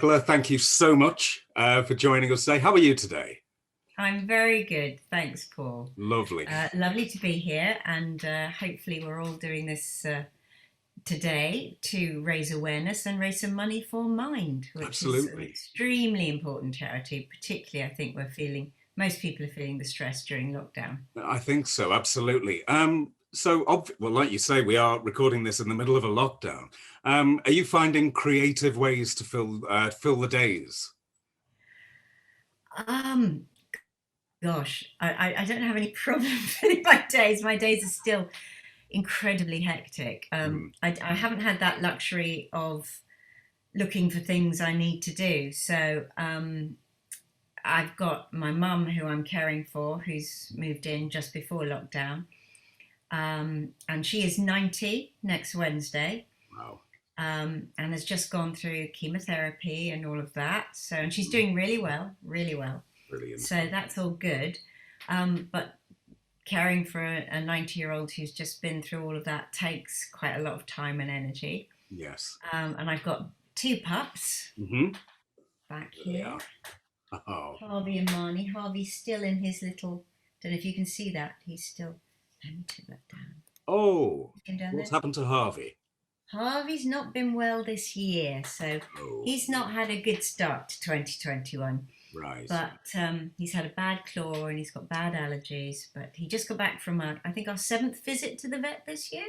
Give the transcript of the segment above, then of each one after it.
Nicola, thank you so much for joining us today. How are you today? I'm very good. Thanks, Paul. Lovely. Lovely to be here, and hopefully, we're all doing this today to raise awareness and raise some money for Mind, which is an Absolutely. extremely important charity. Particularly, I think most people are feeling the stress during lockdown. I think so. Absolutely. Well, like you say, we are recording this in the middle of a lockdown. Are you finding creative ways to fill the days? Um, Gosh, I don't have any problem filling my days. My days are still incredibly hectic. Mm. I haven't had that luxury of looking for things I need to do. So I've got my mum who I'm caring for, who's moved in just before lockdown, and she is 90 next Wednesday, Wow. and has just gone through chemotherapy and all of that. So, and she's Mhm. doing really well, really well. Brilliant. So that's all good. But caring for a 90-year-old who's just been through all of that takes quite a lot of time and energy. Yes. And I've got two pups Hmm. back There they here, are. Oh. Harvey and Marnie. Harvey's still in his little, don't know if you can see that. He's still, let me take that down. Oh. See him down What's there? happened to Harvey? Harvey's not been well this year, so Oh, he's not had a good start to 2021. right. But he's had a bad claw and he's got bad allergies. But he just got back from, I think, our seventh visit to the vet this year.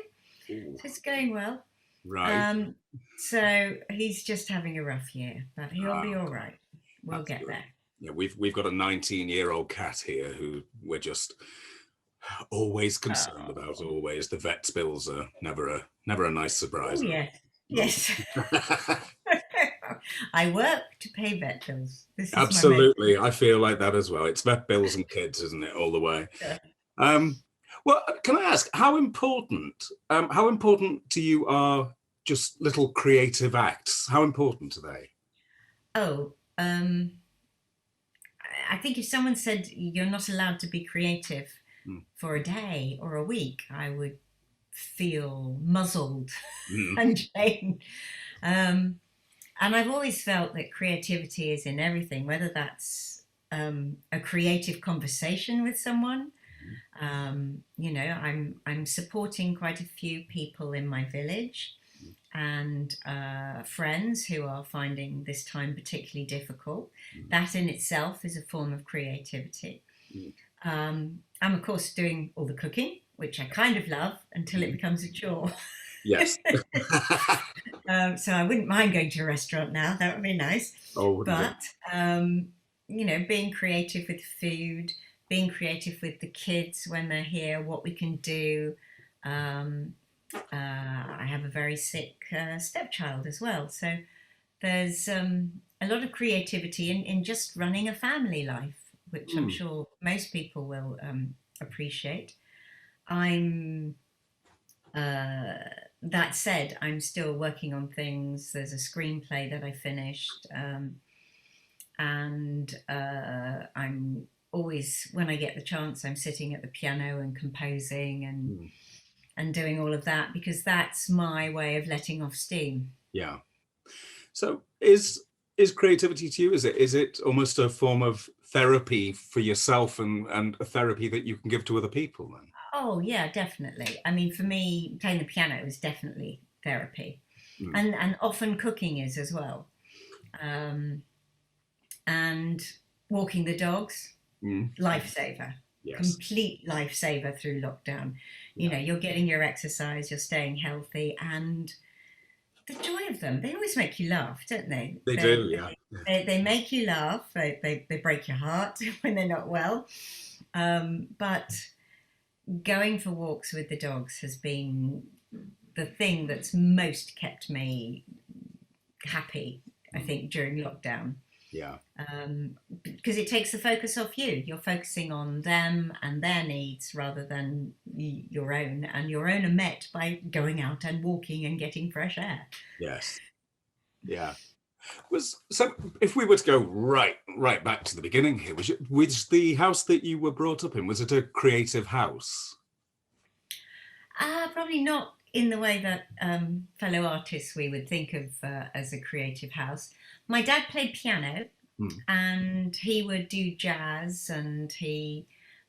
Ooh, So it's going well. right. Um, so he's just having a rough year, but he'll be Ah, all right. We'll that's get good. there. Yeah, we've got a 19-year-old cat here who we're just always concerned about. Oh, Always, the vet's bills are never a nice oh surprise. yes, No. yes. I work to pay vet bills. This is my motive. Absolutely, I feel like that as well. It's vet bills and kids, isn't it, all the way? Um, well, can I ask how important to you are just little creative acts? How important are they? Oh, I think if someone said you're not allowed to be creative Mm. for a day or a week, I would feel muzzled Mm. and shamed. Um, and I've always felt that creativity is in everything, whether that's a creative conversation with someone. I'm supporting quite a few people in my village and friends who are finding this time particularly difficult. Mm. That in itself is a form of creativity. Mm. I'm, of course, doing all the cooking, which I kind of love until it Mm. becomes a chore. Yes. So I wouldn't mind going to a restaurant now, that would be nice. Oh, wouldn't it? But, being creative with food, being creative with the kids when they're here, what we can do. Um, I have a very sick stepchild as well. So there's a lot of creativity in just running a family life, which I'm Mm. sure most people will appreciate. I'm uh, that said, I'm still working on things. There's a screenplay that I finished, and I'm always, when I get the chance, I'm sitting at the piano and composing Mm. and doing all of that because that's my way of letting off steam. Yeah. So is creativity to you? Is it almost a form of therapy for yourself and a therapy that you can give to other people then? Oh yeah, definitely. I mean, for me, playing the piano is definitely therapy, Mm. and often cooking is as well. Um, and walking the dogs, Mm. lifesaver, Yes. complete lifesaver through lockdown. Yeah. You're getting your exercise, you're staying healthy, and the joy of them. They always make you laugh, don't they? They do, yeah. They make you laugh. They break your heart when they're not well. But going for walks with the dogs has been the thing that's most kept me happy, I Mm. think, during lockdown. Yeah. Because it takes the focus off you. You're focusing on them and their needs rather than your own. And your own are met by going out and walking and getting fresh air. Yes. Yeah. So if we were to go right back to the beginning here, was the house that you were brought up in, was it a creative house? Probably not in the way that fellow artists we would think of as a creative house, My dad played piano, Hmm. and he would do jazz, and he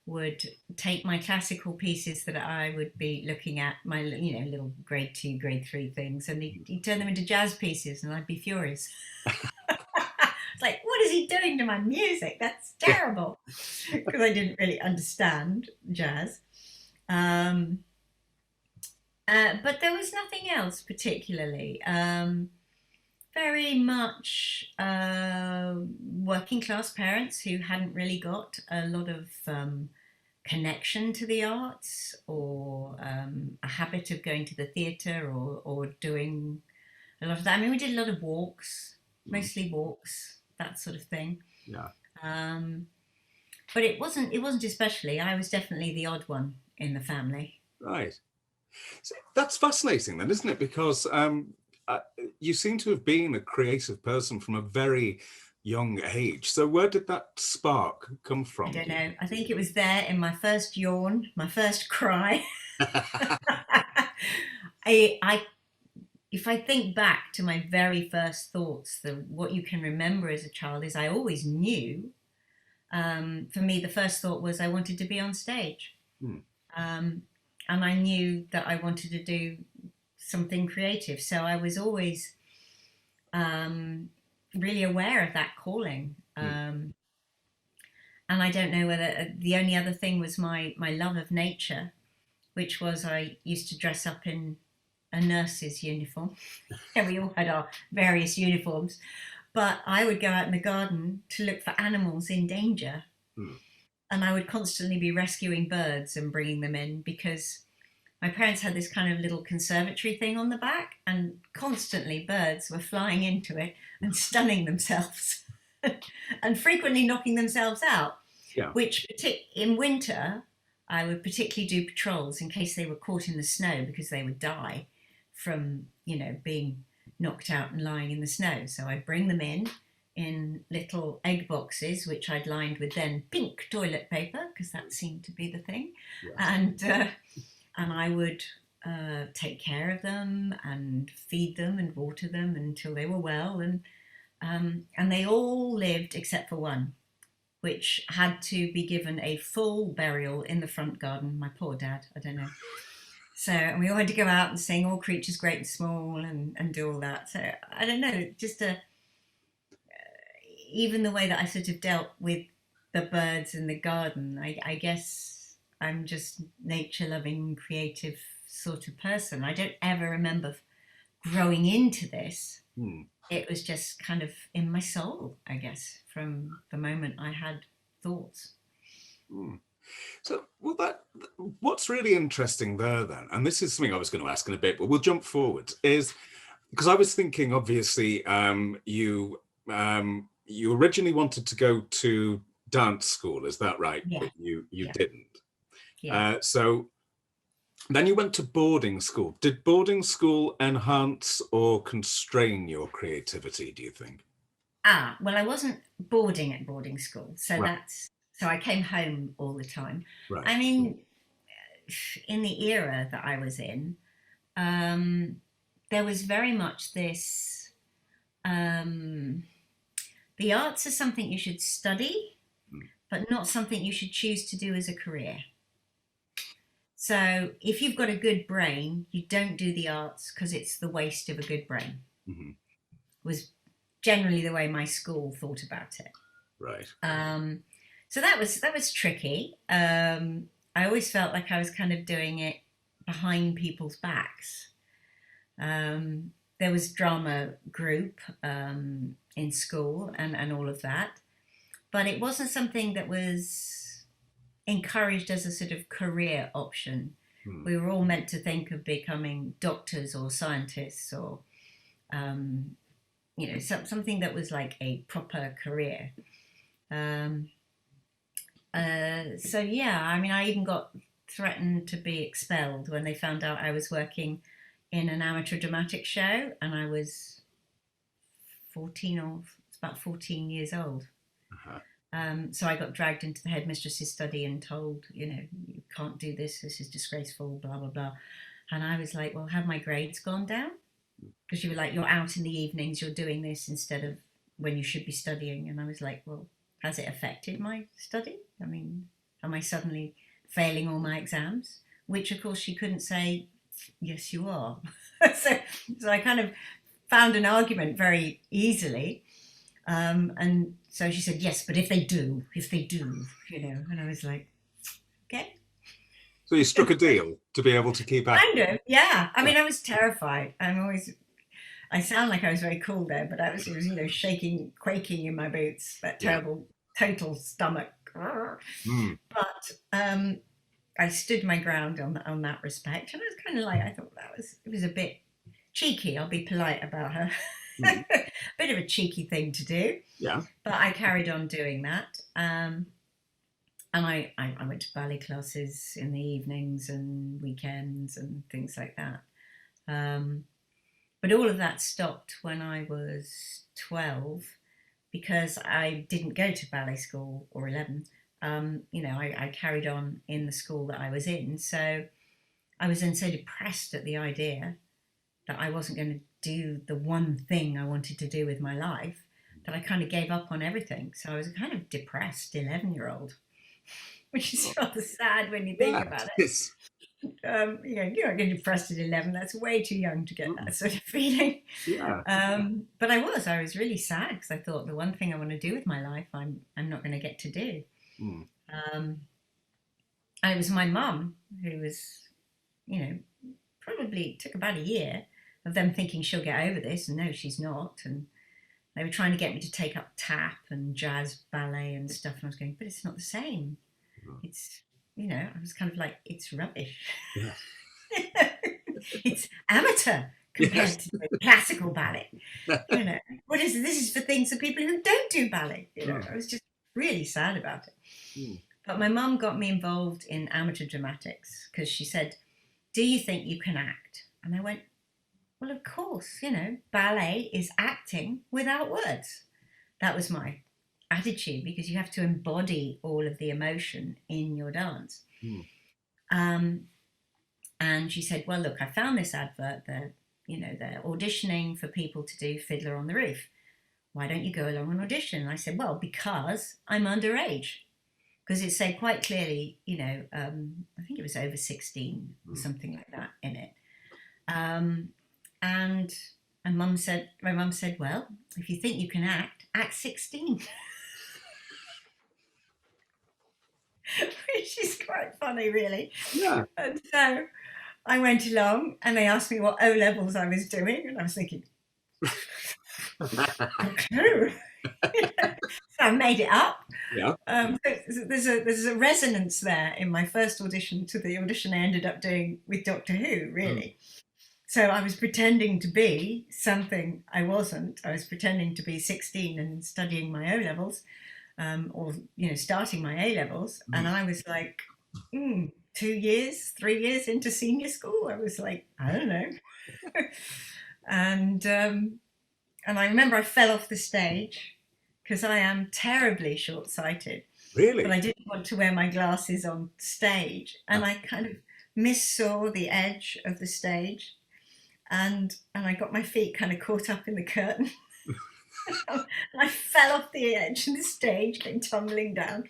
would take my classical pieces that I would be looking at, my little grade 2, grade 3 things, and he'd turn them into jazz pieces, and I'd be furious. It's like, what is he doing to my music? That's Yeah. terrible, because I didn't really understand jazz. Um, but there was nothing else particularly. Very much working class parents who hadn't really got a lot of connection to the arts, or a habit of going to the theatre, or doing a lot of that. I mean, we did a lot of walks, Hmm. mostly walks, that sort of thing. Yeah. Um, but it wasn't especially. I was definitely the odd one in the family. Right. So that's fascinating, then, isn't it? Because uh, you seem to have been a creative person from a very young age. So where did that spark come I from? don't know. I think it was there in my first yawn, my first cry. I if I think back to my very first thoughts, what you can remember as a child is I always knew. For me, the first thought was I wanted to be on stage, Hmm. um, and I knew that I wanted to do something creative. So I was always um, really aware of that calling. Hmm. And I don't know whether the only other thing was my love of nature, which was I used to dress up in a nurse's uniform. And we all had our various uniforms. But I would go out in the garden to look for animals in danger. Hmm. And I would constantly be rescuing birds and bringing them in, because my parents had this kind of little conservatory thing on the back, and constantly birds were flying into it and stunning themselves and frequently knocking themselves out, Yeah. which in winter I would particularly do patrols in case they were caught in the snow, because they would die from being knocked out and lying in the snow. So I'd bring them in little egg boxes, which I'd lined with then pink toilet paper, because that seemed to be the thing, Yes. and I would take care of them and feed them and water them until they were well, and they all lived except for one, which had to be given a full burial in the front garden. My poor dad, I don't know. So, and we all had to go out and sing "All Creatures Great and Small" and do all that. So I don't know, just even the way that I sort of dealt with the birds in the garden. I guess I'm just nature loving, creative sort of person. I don't ever remember growing into this. Hmm. It was just kind of in my soul, I guess, from the moment I had thoughts. Hmm. So, well, what's really interesting there, then, and this is something I was going to ask in a bit, but we'll jump forward, is because I was thinking, obviously, you originally wanted to go to dance school, is that right? Yeah, But you yeah, didn't. yeah. So then you went to boarding school. Did boarding school enhance or constrain your creativity, do you think? Well, I wasn't boarding at boarding school, Right, so I came home all the time. right. I mean, in the era that I was in, um, there was very much this. Um, the arts are something you should study, Mm. but not something you should choose to do as a career. So if you've got a good brain, you don't do the arts because it's the waste of a good brain. Mhm. Was generally the way my school thought about it. Right. So that was tricky. I always felt like I was kind of doing it behind people's backs. There was drama group in school and all of that, but it wasn't something that was encouraged as a sort of career option. Hmm. We were all meant to think of becoming doctors or scientists, or um, something that was like a proper career. Um, so yeah, I mean, I even got threatened to be expelled when they found out I was working in an amateur dramatic show, and I was 14, or it's about 14 years old. Uh-huh. So I got dragged into the headmistress's study and told, you can't do this. This is disgraceful. Blah blah blah. And I was like, well, have my grades gone down? Because you were like, you're out in the evenings, you're doing this instead of when you should be studying. And I was like, well, has it affected my study? I mean, am I suddenly failing all my exams? Which, of course, she couldn't say, yes, you are. so, so I kind of found an argument very easily. And so she said, yes, but if they do, and I was like, okay. So you struck a deal to be able to keep acting. Kind of, yeah. I Yeah. mean, I was terrified. I sound like I was very cool there, but it was, shaking, quaking in my boots, that Yeah. terrible, total stomach. Mm. But I stood my ground on that respect. And I was kind of like, I thought it was a bit cheeky. I'll be polite about her. Mm. Bit of a cheeky thing to do. Yeah. But I carried on doing that. And I went to ballet classes in the evenings and weekends and things like that. But all of that stopped when I was 12 because I didn't go to ballet school or 11. I carried on in the school that I was in. So I was then so depressed at the idea that I wasn't going to do the one thing I wanted to do with my life that I kind of gave up on everything. So I was a kind of depressed 11-year-old, which is rather sad when you think about it. Yes. You're not getting depressed at 11. That's way too young to get that sort of feeling. Yeah. But I was really sad because I thought the one thing I want to do with my life, I'm not going to get to do. Mm. And it was my mum who was, probably took about a year of them thinking she'll get over this, and no, she's not. And they were trying to get me to take up tap and jazz ballet and stuff, and I was going, but it's not the same. It's, I was kind of like, it's rubbish. Yeah. It's amateur compared to classical ballet. What is this? Is for things for people who don't do ballet. I was just really sad about it. Mm. But my mum got me involved in amateur dramatics because she said, do you think you can act? And I went, well, of course, ballet is acting without words. That was my attitude because you have to embody all of the emotion in your dance. Mm. And she said, well, look, I found this advert that, they're auditioning for people to do Fiddler on the Roof. Why don't you go along and audition? And I said, well, because I'm underage. Because it said quite clearly, I think it was over 16 or something like that in it. And my mum said, well, if you think you can act 16. Which is quite funny, really. Yeah. And so I went along and they asked me what O levels I was doing. And I was thinking, okay. So I made it up. Yeah. There's a resonance there in my first audition to the audition I ended up doing with Doctor Who, really. So I was pretending to be something I wasn't. I was pretending to be 16 and studying my O levels, or starting my A levels, and I was like 2 years, 3 years into senior school. I was like, I don't know, and I remember I fell off the stage because I am terribly short-sighted. Really? But I didn't want to wear my glasses on stage, and I kind of missaw the edge of the stage. And I got my feet kind of caught up in the curtain. And I fell off the edge and the stage came tumbling down.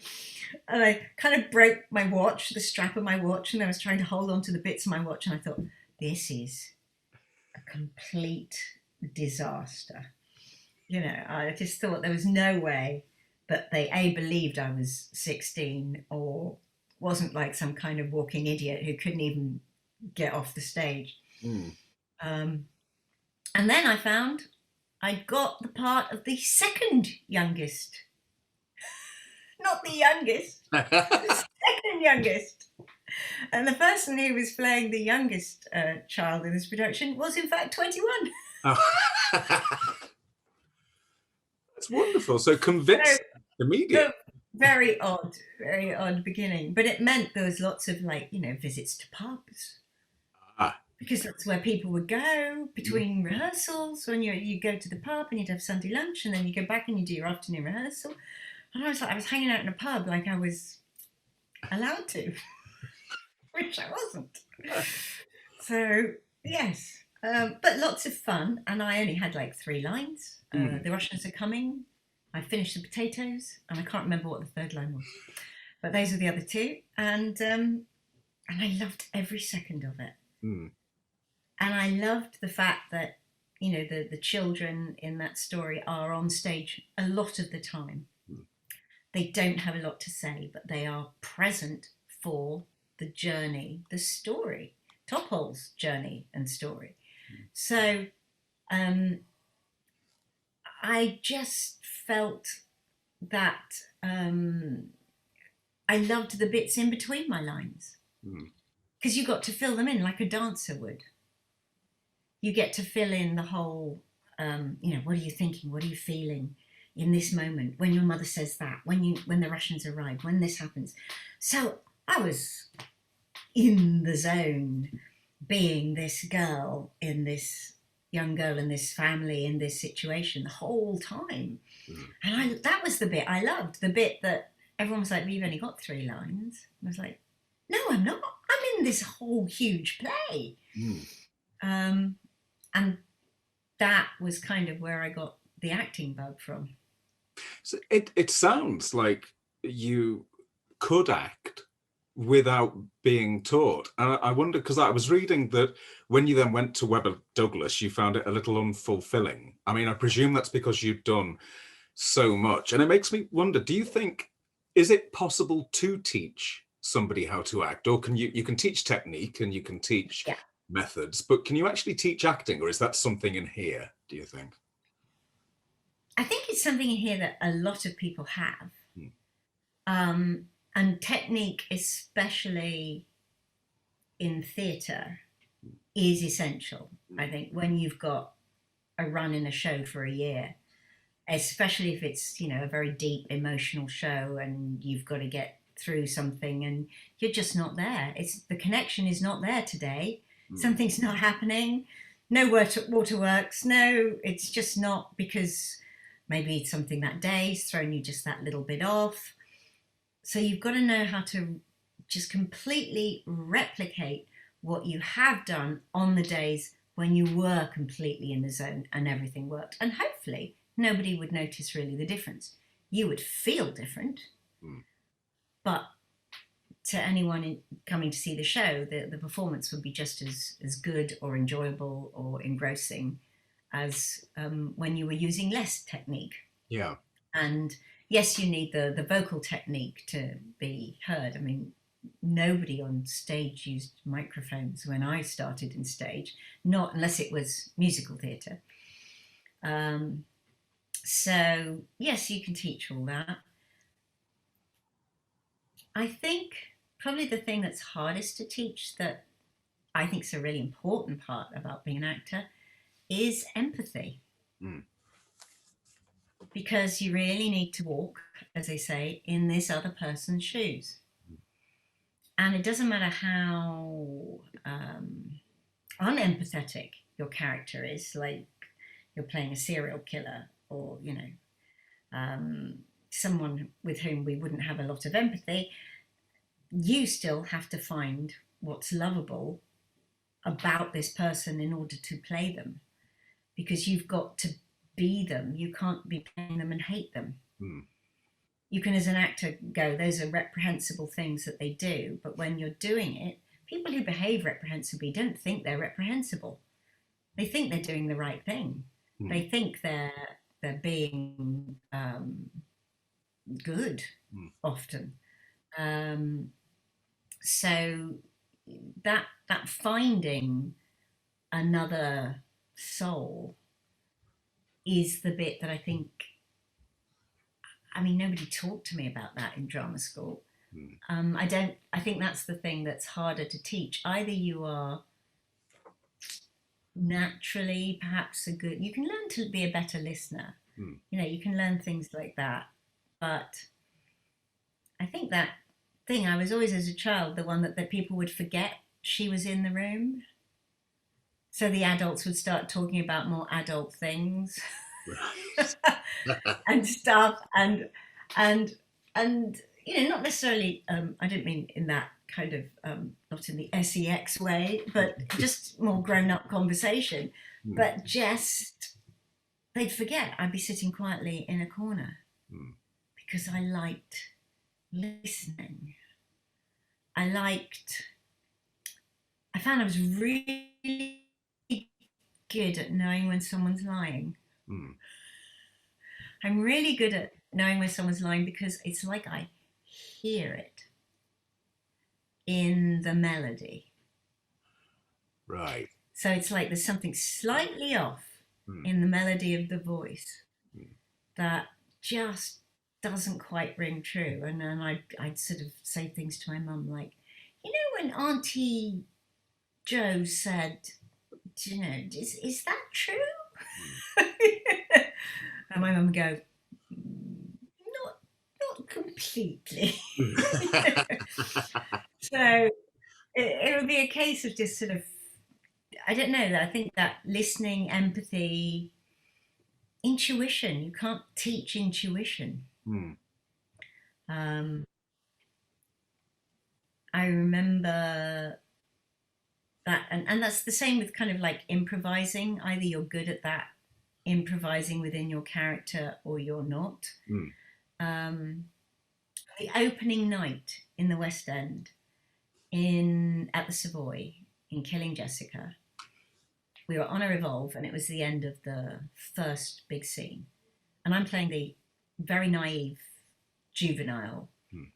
And I kind of broke my watch, the strap of my watch, and I was trying to hold on to the bits of my watch. And I thought, this is a complete disaster. I just thought there was no way that they believed I was 16 or wasn't like some kind of walking idiot who couldn't even get off the stage. Mm. And then I found I'd got the part of the second youngest. Not the youngest, the second youngest. And the person who was playing the youngest child in this production was in fact 21. Oh. That's wonderful. So convinced immediately. Very odd beginning. But it meant there was lots of visits to pubs. Because that's where people would go between rehearsals. When you go to the pub and you'd have Sunday lunch, and then you go back and you do your afternoon rehearsal. And I was hanging out in a pub like I was allowed to, which I wasn't. So yes, but lots of fun. And I only had like 3 lines. Mm. The Russians are coming. I finished the potatoes, and I can't remember what the third line was, but those are the other two, and I loved every second of it. Mm. And I loved the fact that, you know, the children in that story are on stage a lot of the time. Mm. They don't have a lot to say, but they are present for the journey, the story, Topol's journey and story. So um, I just felt that I loved the bits in between my lines Mm. because you got to fill them in like a dancer would. You get to fill in the whole, you know, what are you thinking? What are you feeling in this moment when your mother says that, when the Russians arrive, when this happens. So I was in the zone, being this girl in this young girl in this family in this situation the whole time. Mm. And that was the bit I loved, the bit that everyone was like, "We've only got 3 lines." And I was like, "No, I'm not. I'm in this whole huge play." Mm. Um, and that was kind of where I got the acting bug from. So it sounds like you could act without being taught. And I wonder, because I was reading that when you then went to Webber Douglas, you found it a little unfulfilling. I mean, I presume that's because you'd done so much. And it makes me wonder, do you think, is it possible to teach somebody how to act? Or can you can teach technique and you can teach Yeah. methods, but can you actually teach acting? Or is that something in here, do you think? I think it's something in here that a lot of people have. Hmm. And technique, especially in theatre, is essential. I think when you've got a run in a show for a year, especially if it's, you know, a very deep emotional show and you've got to get through something and you're just not there. It's the connection is not there today. Something's not happening. No waterworks. No, it's just not, because maybe something that day's thrown you just that little bit off. So you've got to know how to just completely replicate what you have done on the days when you were completely in the zone and everything worked. And hopefully nobody would notice really the difference. You would feel different, but to anyone coming to see the show, the performance would be just as good or enjoyable or engrossing as when you were using less technique. Yeah. And yes, you need the vocal technique to be heard. I mean, nobody on stage used microphones when I started in stage, not unless it was musical theatre. So yes, you can teach all that. I think probably the thing that's hardest to teach, that I think is a really important part about being an actor, is empathy. Mm. Because you really need to walk, as they say, in this other person's shoes. And it doesn't matter how unempathetic your character is, like you're playing a serial killer or, you know, someone with whom we wouldn't have a lot of empathy, you still have to find what's lovable about this person in order to play them, because you've got to be them. You can't be playing them and hate them. You can, as an actor, go, those are reprehensible things that they do, but when you're doing it, people who behave reprehensibly don't think they're reprehensible. They think they're doing the right thing. They think they're being good often. So that finding another soul is the bit that I think, I mean, nobody talked to me about that in drama school. I think that's the thing that's harder to teach. Either you are naturally perhaps you can learn to be a better listener. You know, you can learn things like that. But I think that thing, I was always, as a child, the one that people would forget she was in the room. So the adults would start talking about more adult things. And stuff, and you know, not necessarily, I didn't mean in that kind of not in the sex way, but just more grown-up conversation, but just they'd forget I'd be sitting quietly in a corner Mm. because I liked listening. I liked, I found I was really good at knowing when someone's lying. Mm. I'm really good at knowing when someone's lying because it's like I hear it in the melody. Right. So it's like there's something slightly off Mm. in the melody of the voice Mm. that just doesn't quite ring true. And then I'd sort of say things to my mum like, you know, when Auntie Joe said, you know, is that true? And my mum would go, not not completely. So it would be a case of just sort of, I don't know, I think that listening, empathy, intuition, you can't teach intuition. Mm. Um, I remember that, and that's the same with kind of like improvising. Either you're good at that, improvising within your character, or you're not. Mm. Um, the opening night in the West End, in at the Savoy, in Killing Jessica, we were on a revolve, and it was the end of the first big scene, and I'm playing the very naive juvenile Mm.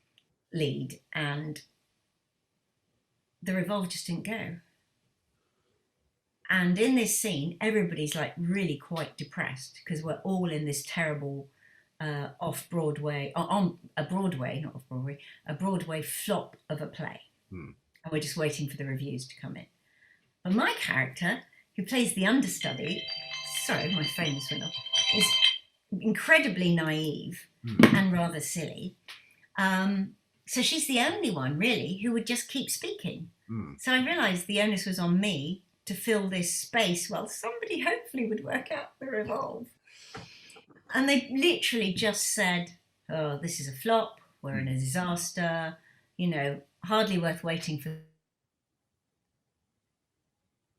lead, and the revolve just didn't go. And in this scene, everybody's like really quite depressed because we're all in this terrible off Broadway, on a Broadway, not off Broadway, a Broadway flop of a play. Mm. And we're just waiting for the reviews to come in. But my character, who plays the understudy, sorry, my phone just went off, is incredibly naive Mm. and rather silly. So she's the only one really who would just keep speaking. Mm. So I realised the onus was on me to fill this space while somebody hopefully would work out the revolve. And they literally just said, oh, this is a flop, we're in a disaster, you know, hardly worth waiting for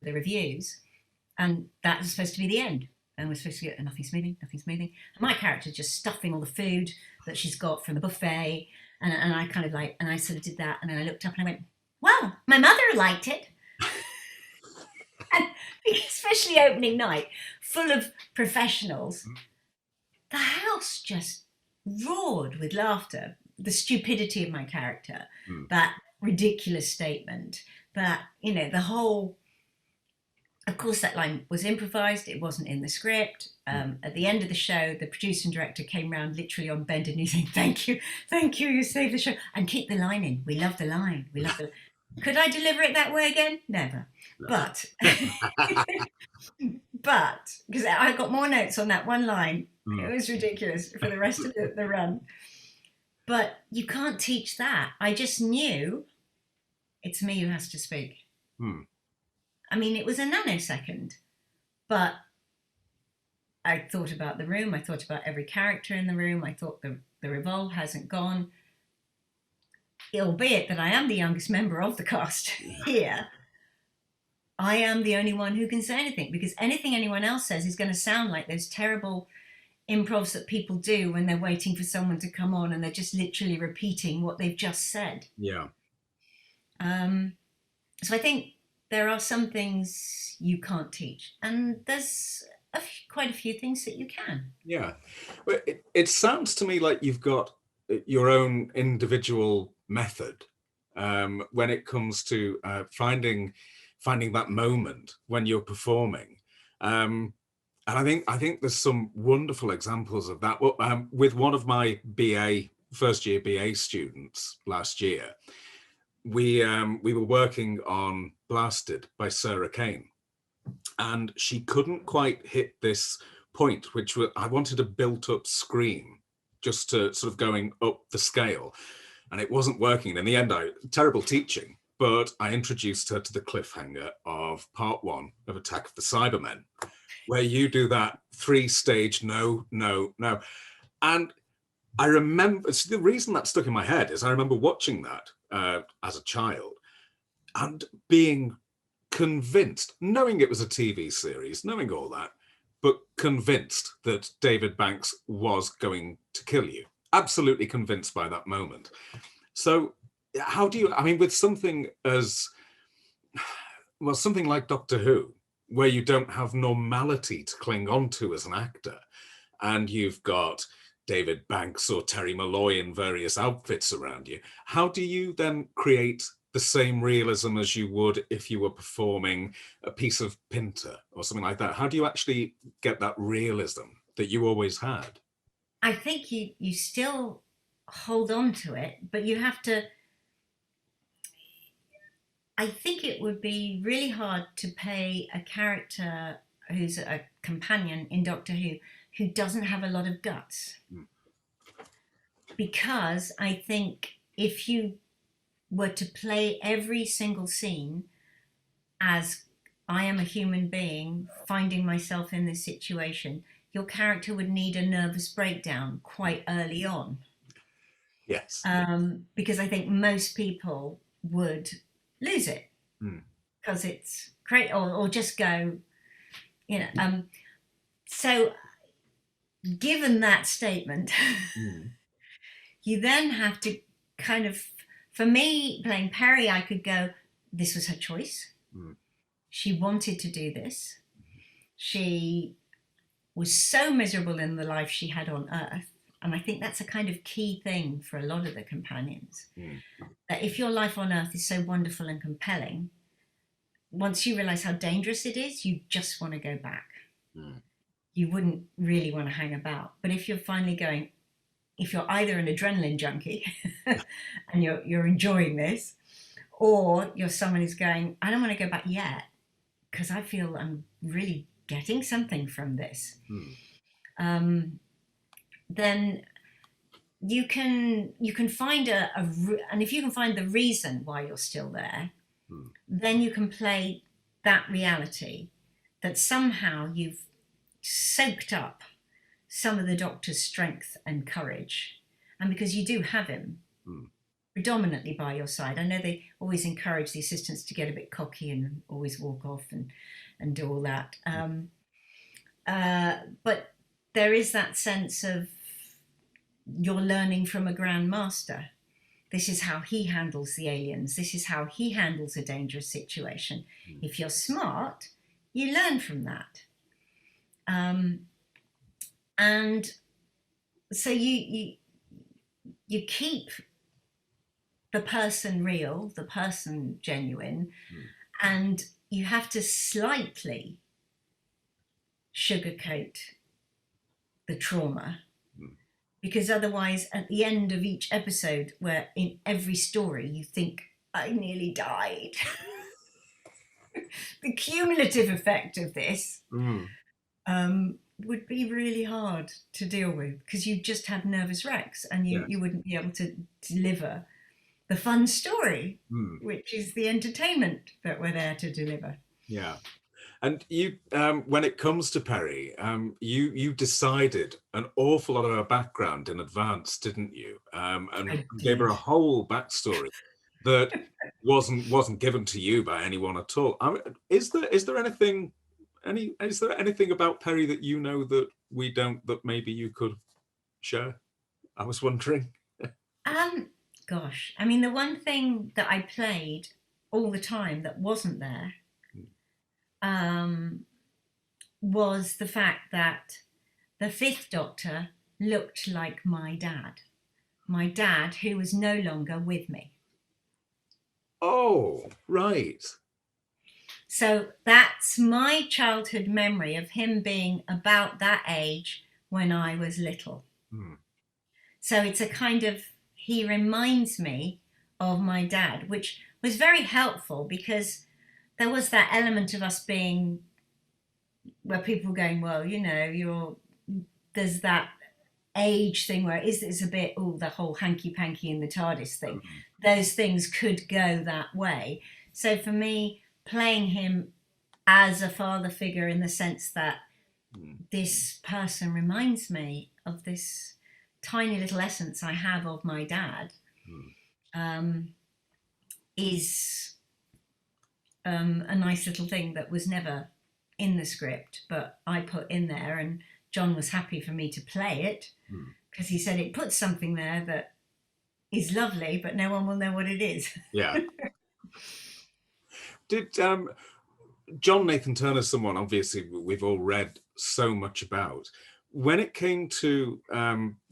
the reviews. And that was supposed to be the end. And we're supposed to get nothing's moving, nothing's moving. And my character just stuffing all the food that she's got from the buffet. And I kind of like, and I sort of did that. And then I looked up and I went, well, my mother liked it. And especially opening night, full of professionals, the house just roared with laughter. The stupidity of my character, that ridiculous statement, that, you know, the whole, of course, that line was improvised. It wasn't in the script. At the end of the show, the producer and director came round literally on bended knees saying, thank you, you saved the show. And keep the line in. We love the line. We love the. Could I deliver it that way again? Never. No. But because I got more notes on that one line. It was ridiculous for the rest of the run. But you can't teach that. I just knew it's me who has to speak. I mean, it was a nanosecond, but I thought about the room. I thought about every character in the room. I thought the revolve hasn't gone. Albeit that I am the youngest member of the cast here, I am the only one who can say anything, because anything anyone else says is going to sound like those terrible improvs that people do when they're waiting for someone to come on and they're just literally repeating what they've just said. Yeah. So I think there are some things you can't teach, and there's quite a few things that you can. Yeah. Well, it sounds to me like you've got your own individual method when it comes to finding that moment when you're performing. And I think there's some wonderful examples of that. With one of my first year BA students last year, we were working on Blasted by Sarah Kane, and she couldn't quite hit this point, which I wanted a built-up scream, just to sort of going up the scale, and it wasn't working. In the end, terrible teaching, but I introduced her to the cliffhanger of part 1 of Attack of the Cybermen, where you do that 3-stage no, no, no. And I remember, the reason that stuck in my head is I remember watching that as a child and being convinced, knowing it was a TV series, knowing all that, but convinced that David Banks was going to kill you. Absolutely convinced by that moment. So how do you, I mean, with something as, well, something like Doctor Who, where you don't have normality to cling on to as an actor, and you've got David Banks or Terry Malloy in various outfits around you, how do you then create the same realism as you would if you were performing a piece of Pinter or something like that? How do you actually get that realism that you always had? I think you still hold on to it, but you have to. I think it would be really hard to play a character who's a companion in Doctor who doesn't have a lot of guts. Mm. Because I think if you were to play every single scene as I am a human being finding myself in this situation, your character would need a nervous breakdown quite early on. Yes. Because I think most people would lose it Mm. because it's great, or just go, you know. So, given that statement, Mm. you then have to kind of, for me, playing Peri, I could go, this was her choice. Mm. She wanted to do this. She was so miserable in the life she had on Earth. And I think that's a kind of key thing for a lot of the companions. Mm. That if your life on Earth is so wonderful and compelling, once you realize how dangerous it is, you just want to go back. Mm. You wouldn't really want to hang about. But if you're finally going, if you're either an adrenaline junkie and you're enjoying this, or you're someone who's going, I don't want to go back yet because I feel I'm really getting something from this. Mm. Then you can find and if you can find the reason why you're still there, then you can play that reality that somehow you've soaked up some of the Doctor's strength and courage, and because you do have him predominantly by your side. I know they always encourage the assistants to get a bit cocky and always walk off and do all that, but there is that sense of you're learning from a grand master. This is how he handles the aliens. This is how he handles a dangerous situation. If you're smart, you learn from that. And so you keep the person real, the person genuine, and you have to slightly sugarcoat the trauma, because otherwise at the end of each episode, where in every story you think I nearly died, the cumulative effect of this would be really hard to deal with, because you just have nervous wrecks and you wouldn't be able to deliver the fun story, which is the entertainment that we're there to deliver. Yeah. And you, when it comes to Peri, you decided an awful lot of her background in advance, didn't you? And gave her a whole backstory that wasn't given to you by anyone at all. I mean, is there anything about Peri that you know that we don't, that maybe you could share? I was wondering. Gosh, I mean, the one thing that I played all the time that wasn't there was the fact that the Fifth Doctor looked like my dad who was no longer with me. Oh, right. So that's my childhood memory of him being about that age when I was little. So it's a kind of, he reminds me of my dad, which was very helpful, because there was that element of us being, where people were going, well, you know, there's that age thing where it's a bit, the whole hanky-panky in the TARDIS thing. Those things could go that way. So for me, playing him as a father figure, in the sense that this person reminds me of this tiny little essence I have of my dad, is a nice little thing that was never in the script, but I put in there, and John was happy for me to play it because he said it puts something there that is lovely, but no one will know what it is. Yeah. Did John Nathan Turner, someone obviously we've all read so much about, when it came to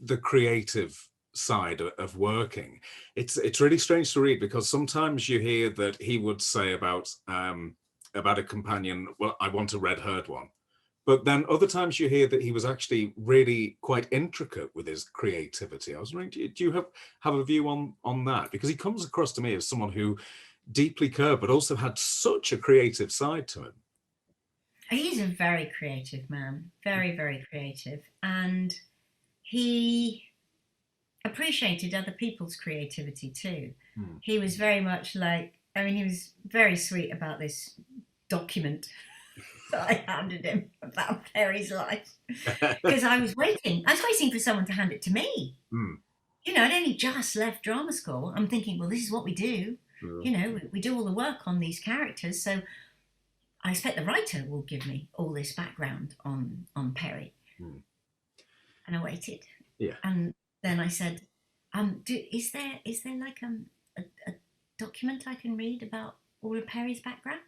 the creative side of working, it's really strange to read, because sometimes you hear that he would say about a companion, well, I want a red-haired one. But then other times you hear that he was actually really quite intricate with his creativity. I was wondering, do you have a view on that? Because he comes across to me as someone who deeply curved, but also had such a creative side to him. He's a very creative man, very, very creative. And he appreciated other people's creativity too. Hmm. He was very much like, I mean, he was very sweet about this document that I handed him about Peri's life. Because I was waiting. I was waiting for someone to hand it to me. Hmm. You know, I'd only just left drama school. I'm thinking, well, this is what we do. Hmm. You know, we do all the work on these characters. So I expect the writer will give me all this background on Peri. Hmm. And I waited. Yeah. And then I said, is there like a document I can read about all of Peri's background?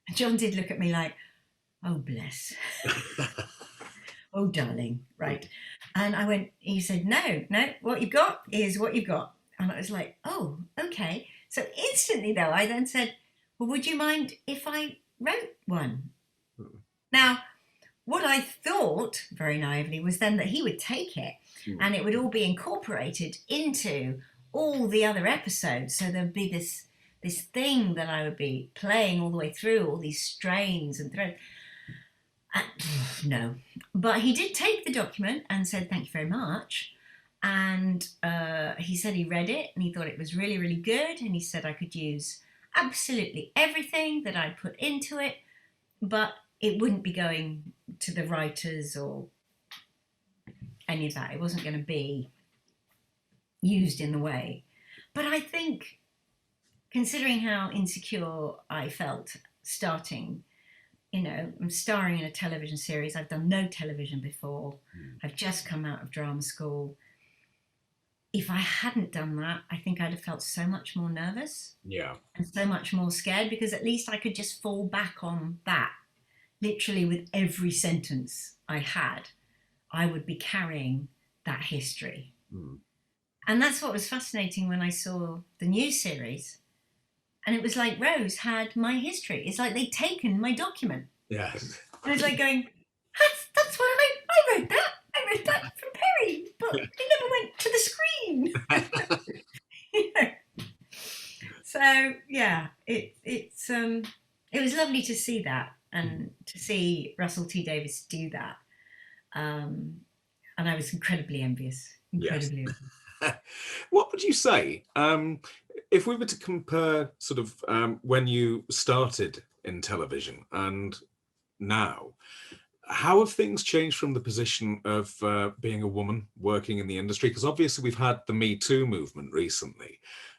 And John did look at me like, oh bless. Oh darling, right. And I went, he said, no, what you've got is what you've got. And I was like, oh, okay. So instantly though, I then said, well, would you mind if I wrote one? Now, what I thought very naively was then that he would take it and it would all be incorporated into all the other episodes. So there'd be this thing that I would be playing all the way through, all these strains and threads. No, but he did take the document and said thank you very much. And he said he read it and he thought it was really, really good. And he said I could use absolutely everything that I put into it, but it wouldn't be going to the writers or any of that. It wasn't going to be used in the way. But I think, considering how insecure I felt starting, you know, I'm starring in a television series. I've done no television before. I've just come out of drama school. If I hadn't done that, I think I'd have felt so much more nervous. Yeah. And so much more scared, because at least I could just fall back on that. Literally with every sentence I had, I would be carrying that history. And that's what was fascinating when I saw the new series. And it was like Rose had my history. It's like they'd taken my document. Yeah. And I was like going, that's what I wrote that. I wrote that from Peri, but it never went to the screen. You know? So yeah, it was lovely to see that and to see Russell T Davies do that. And I was incredibly envious. Incredibly Yes. envious. What would you say if we were to compare sort of when you started in television and now? How have things changed from the position of being a woman working in the industry? Because obviously we've had the Me Too movement recently,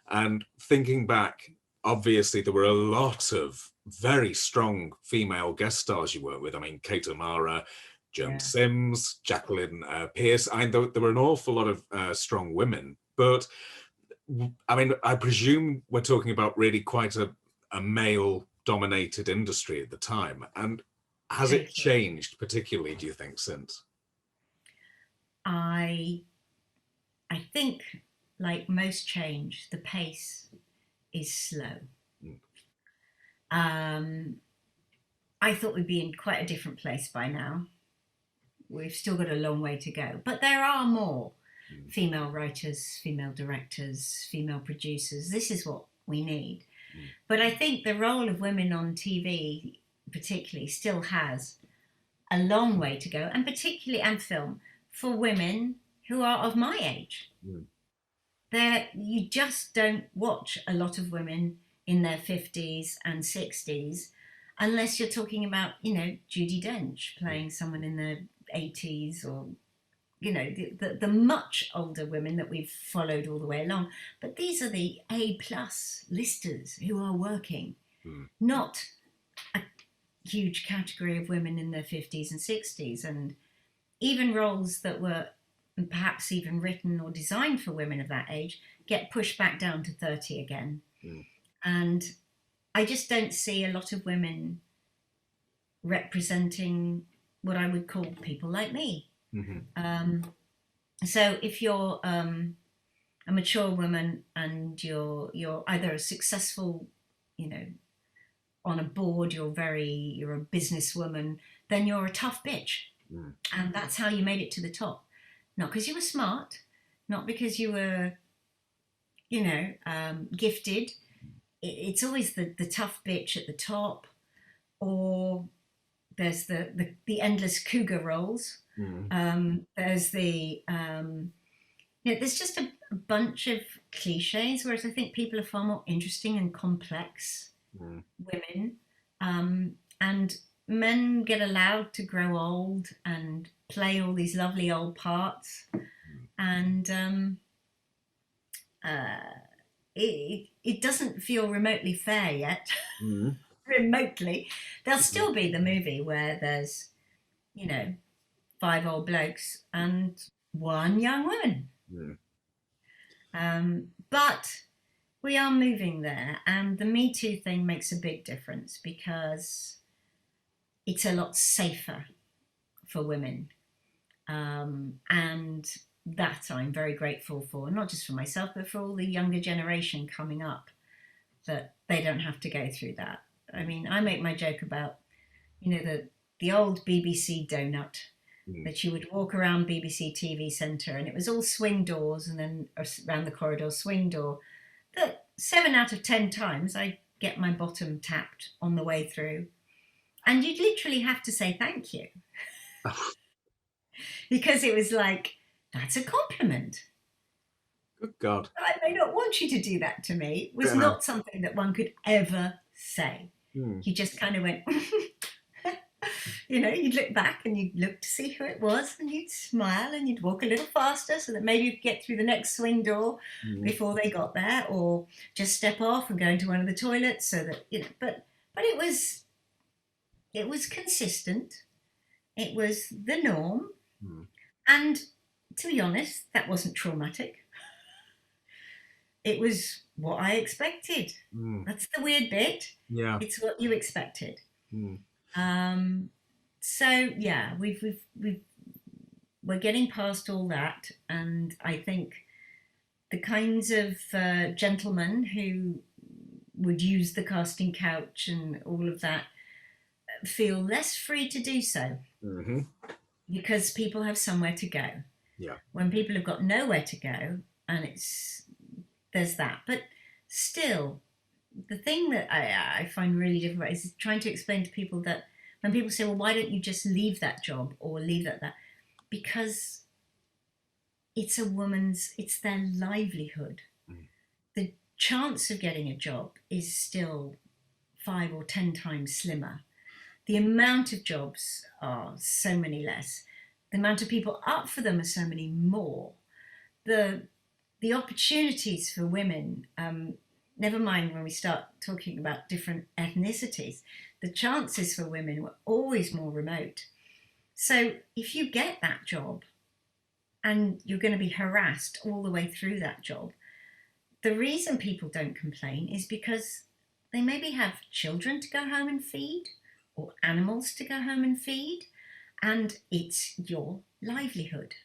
and thinking back, obviously there were a lot of very strong female guest stars you worked with. I mean, Kate O'Mara, Joan Sims, Jacqueline Pearce. I mean, there were an awful lot of strong women, but I mean, I presume we're talking about really quite a male-dominated industry at the time. And has it changed particularly, do you think, since? I think, like most change, the pace is slow. I thought we'd be in quite a different place by now. We've still got a long way to go, but there are more female writers, female directors, female producers. This is what we need. But I think the role of women on TV particularly still has a long way to go, and particularly and film for women who are of my age. There, you just don't watch a lot of women in their 50s and 60s unless you're talking about, you know, Judi Dench playing someone in their 80s, or, you know, the much older women that we've followed all the way along. But these are the A+ listers who are working, not a huge category of women in their 50s and 60s, and even roles that were perhaps even written or designed for women of that age get pushed back down to 30 again. Mm. And I just don't see a lot of women representing what I would call people like me. Mm-hmm. So if you're a mature woman and you're either a successful, you know, on a board, you're a businesswoman, then you're a tough bitch. Mm. And that's how you made it to the top. Not because you were smart, not because you were, gifted. It's always the tough bitch at the top, or there's the endless cougar roles. There's there's just a bunch of cliches, whereas I think people are far more interesting and complex women. And men get allowed to grow old and play all these lovely old parts. And it doesn't feel remotely fair yet. Remotely. There'll still be the movie where there's, 5 old blokes and 1 young woman. But we are moving there, and the Me Too thing makes a big difference because it's a lot safer for women. And that I'm very grateful for, not just for myself, but for all the younger generation coming up, that they don't have to go through that. I mean, I make my joke about, the old BBC donut that you would walk around BBC TV Centre and it was all swing doors, and then around the corridor, swing door. That 7 out of 10 times I get my bottom tapped on the way through. And you'd literally have to say thank you. Because it was like, that's a compliment. Good God. I may not want you to do that to me. It was not something that one could ever say. You just kind of went, you'd look back and you'd look to see who it was, and you'd smile and you'd walk a little faster so that maybe you'd get through the next swing door before they got there, or just step off and go into one of the toilets so that, but it was consistent. It was the norm. And to be honest, that wasn't traumatic. It was what I expected. That's the weird bit. Yeah. It's what you expected. So yeah, we're getting past all that, and I think the kinds of gentlemen who would use the casting couch and all of that feel less free to do so. Because people have somewhere to go. Yeah. When people have got nowhere to go, and there's that. But still, the thing that I find really difficult is trying to explain to people that when people say, well, why don't you just leave that job or leave that? Because it's their livelihood. The chance of getting a job is still 5 or 10 times slimmer. The amount of jobs are so many less. The amount of people up for them are so many more. The opportunities for women, never mind when we start talking about different ethnicities, the chances for women were always more remote. So if you get that job and you're going to be harassed all the way through that job, the reason people don't complain is because they maybe have children to go home and feed, or animals to go home and feed, and it's your livelihood.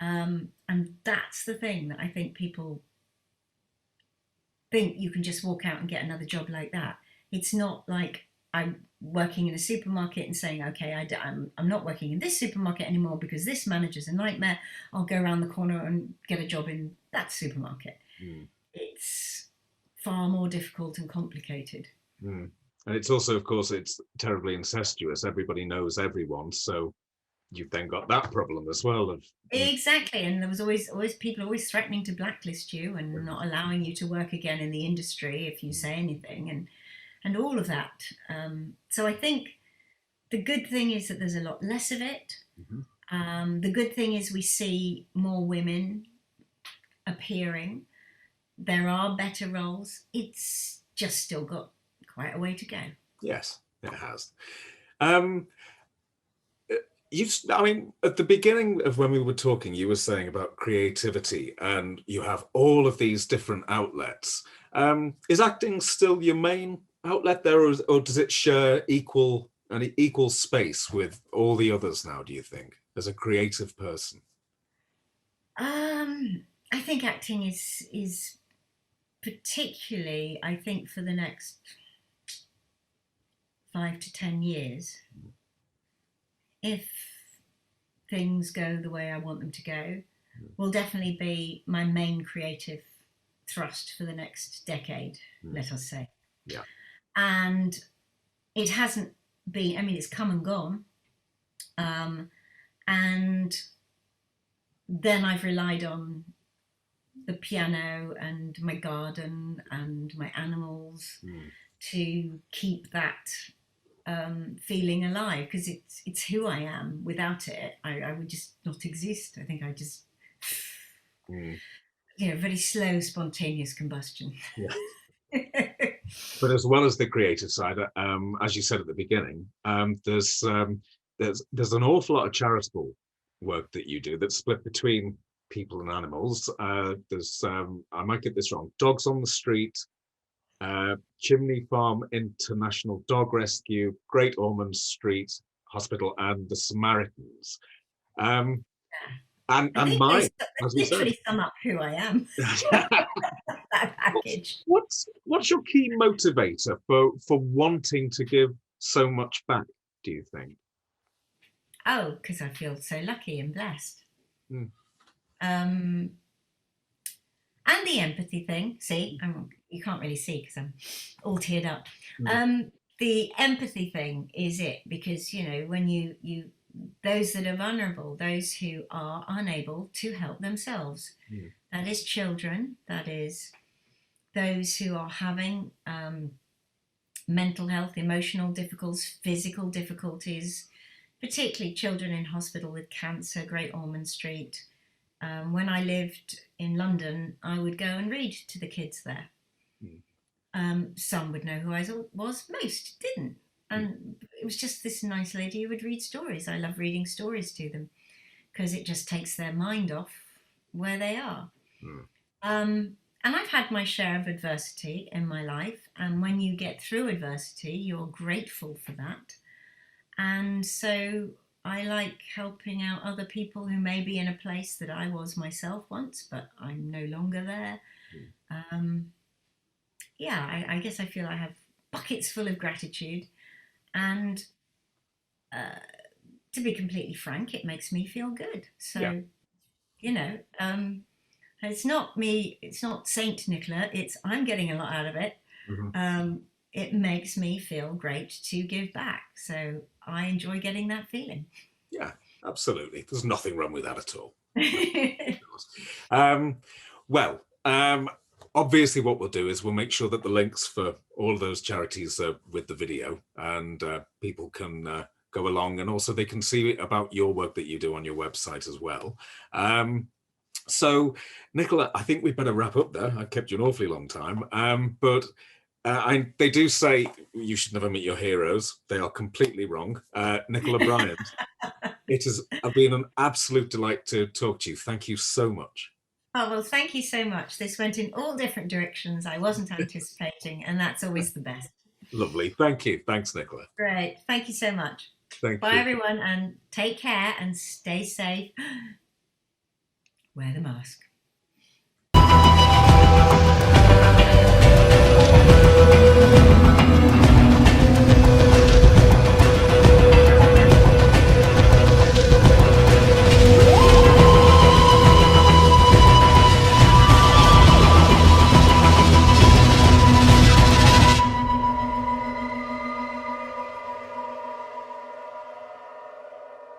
And that's the thing that I think people think you can just walk out and get another job like that. It's not like I'm working in a supermarket and saying, okay, I'm not working in this supermarket anymore because this manager's a nightmare. I'll go around the corner and get a job in that supermarket. It's far more difficult and complicated. And it's also, of course, it's terribly incestuous. Everybody knows everyone. So you've then got that problem as well. Exactly. And there was always people always threatening to blacklist you and not allowing you to work again in the industry if you say anything, and all of that. So I think the good thing is that there's a lot less of it. The good thing is we see more women appearing. There are better roles. It's just still got quite a way to go. Yes. It has. Um, I mean, at the beginning of when we were talking, you were saying about creativity, and you have all of these different outlets. Is acting still your main outlet there, or does it share an equal space with all the others now, do you think, as a creative person? I think acting is particularly, I think, for the next 5 to 10 years, if things go the way I want them to go, will definitely be my main creative thrust for the next decade, let us say. Yeah. And it hasn't been, I mean, it's come and gone. And then I've relied on the piano and my garden and my animals to keep that feeling alive, because it's who I am. Without it, I would just not exist. I think I just, very slow, spontaneous combustion. Yeah. But as well as the creative side, as you said at the beginning, there's an awful lot of charitable work that you do that's split between people and animals. There's I might get this wrong. Dogs on the Street, Chimney Farm International Dog Rescue, Great Ormond Street Hospital, and the Samaritans. And I think mine, those as we said. literally sum up who I am. That package. What's your key motivator for wanting to give so much back, do you think? Oh, because I feel so lucky and blessed. Mm. And the empathy thing. See, you can't really see because I'm all teared up. The empathy thing is it, because when you those that are vulnerable, those who are unable to help themselves, that is children, that is those who are having mental health, emotional difficulties, physical difficulties, particularly children in hospital with cancer, Great Ormond Street. When I lived in London, I would go and read to the kids there. Some would know who I was, most didn't. And it was just this nice lady who would read stories. I love reading stories to them because it just takes their mind off where they are. And I've had my share of adversity in my life. And when you get through adversity, you're grateful for that. And so I like helping out other people who may be in a place that I was myself once, but I'm no longer there. I guess I feel I have buckets full of gratitude. And to be completely frank, it makes me feel good. So, it's not me, it's not Saint Nicola, it's I'm getting a lot out of it. It makes me feel great to give back. So I enjoy getting that feeling. Yeah, absolutely. There's nothing wrong with that at all. Well, obviously what we'll do is we'll make sure that the links for all of those charities are with the video, and people can go along, and also they can see about your work that you do on your website as well. So, Nicola, I think we better wrap up there. I've kept you an awfully long time, but they do say you should never meet your heroes. They are completely wrong. Nicola Bryant, it has been an absolute delight to talk to you. Thank you so much. Oh, well, thank you so much. This went in all different directions I wasn't anticipating, and that's always the best. Lovely. Thank you. Thanks, Nicola. Great. Thank you so much. Bye, everyone, and take care and stay safe. Wear the mask.